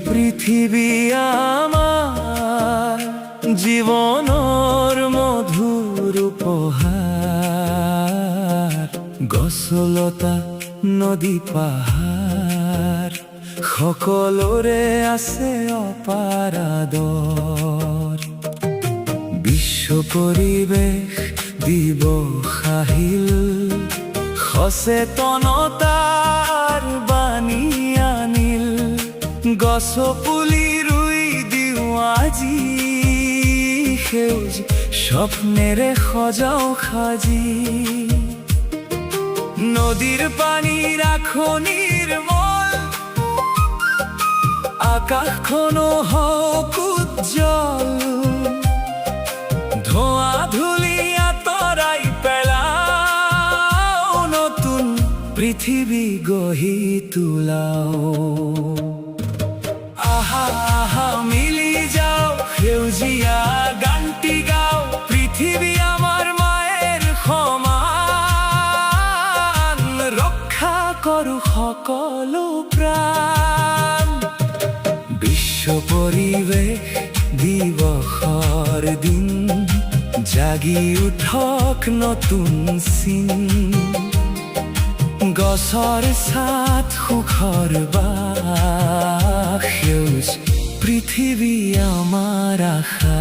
পৃথিবী আমার জীবনৰ মধুৰ উপহাৰ। গছলতা নদী পাহাৰ সকলোৰে আছে অপাৰ আদৰ। বিশ্ব পৰিৱেশ দিৱস আহিল, সচেতনতাৰ বাণী আনিল। গছ পুলি ৰুই দিওঁ আজি, সেউজ স্বপ্নেৰে সজাও সাজি। নদীৰ পানী ৰাখো নিৰ্মল, আকাশখনো হওক উজ্জ্বল। ধোঁৱা ধূলি আঁতৰাই পেলাও, নতুন পৃথিৱী গঢ়ি তোলাও। আহা আহা মিলি যাও, সেউজীয়া গানটি গাও। পৃথিৱী আমাৰ মায়ের সমান, ৰক্ষা কৰো সকলো প্ৰাণ। বিশ্ব পৰিৱেশ দিৱসৰ দিন, জাগি উঠক নতুন চিন। গছৰ ছাট সুখৰ বাস, সেউজ পৃথিৱী আমাৰ আশা।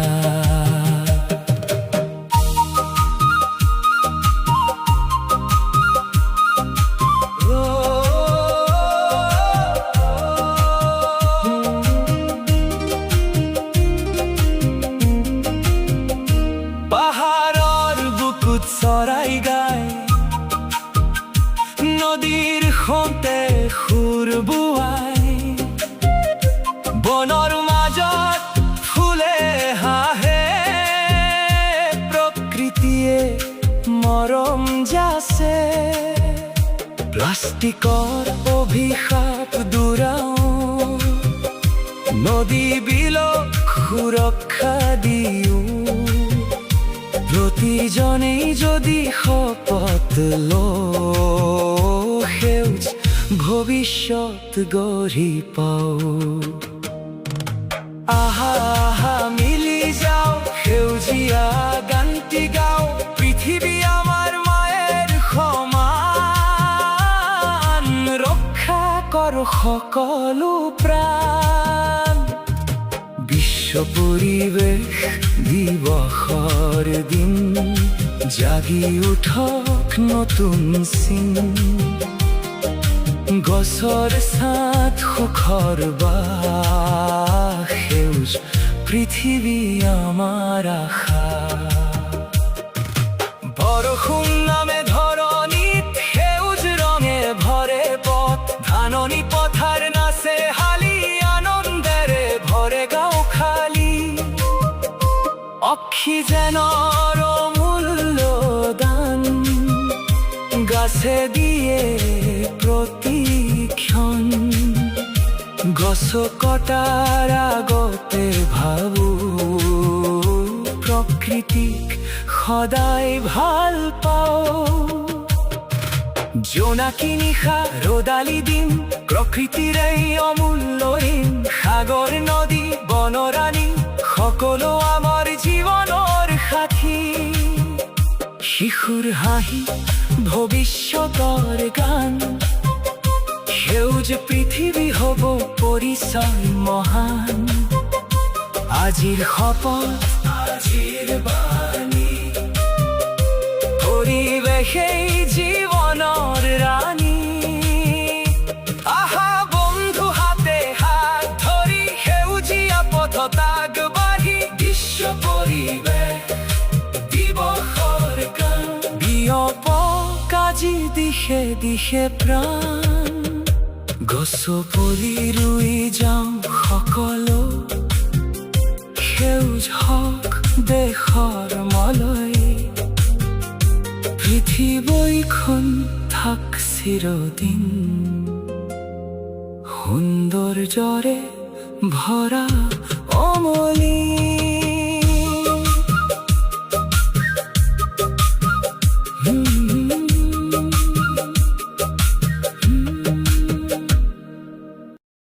পাহাৰৰ বুকুত চৰাই গায়, নদীৰ সোঁতে সুৰ বোৱাই। বনৰ মাজত ফুলে হাঁহে, প্ৰকৃতিয়ে মৰম যাচে। প্লাষ্টিকৰ অভিশাপ দূৰাও, নদী বিলক সুৰক্ষা দিওঁ। প্ৰতিজনেই যদি শপত লওঁ, সেউজ ভৱিষ্যত গঢ়ি পাওঁ। আহা আহা মিলি যাও, সেউজীয়া গানটি গাও। পৃথিৱী আমাৰ মায়ের সমান, ৰক্ষা কৰো সকলো প্ৰাণ। বিশ্ব পৰিৱেশ দিৱসৰ দিন, জাগি উঠক নতুন চিন। গছৰ ছাট সুখৰ বাস, সেউজ পৃথিৱী আমাৰ আশা। বৰষুণ নামে ধৰণীত, সেউজ ৰঙে ভৰে পথ। ধাননি পথাৰ নাচে হালি, আনন্দেৰে ভৰে গাঁও খালি। অক্সিজেনৰ অমূল্য দান, গাছে দিয়ে প্ৰতিক্ষণ। গছ কটাৰ আগতে ভাবো, প্ৰকৃতিক সদায় ভাল পাওঁ। জোনাকী নিশা ৰ'দালি দিন, প্ৰকৃতিৰ এই অমূল্য ঋণ। সাগৰ নদী বনৰাণী, সকলো আমাৰ জীৱনৰ সাথী। শিশুৰ হাঁহি ভৱিষ্যতৰ গান, সেউজ পৃথিৱী হ'ব পৰিচয় মহান। আজিৰ শপত আজিৰ বাণী, পৰিৱেশেই জীৱনৰ ৰাণী। আহা বন্ধু হাতে হাত ধৰি, সেউজীয়া পথত আগবাঢ়ি। বিশ্ব পৰিৱেশ দিৱসৰ গান, বিয়পক আজি দিশে দিশে প্ৰাণ। গছ পুলি ৰুই যাওঁ সকলো, সেউজ হওক দেশৰ মলয়। পৃথিৱীখন থাক চিৰদিন, সৌন্দৰ্যৰে ভৰা অমলি।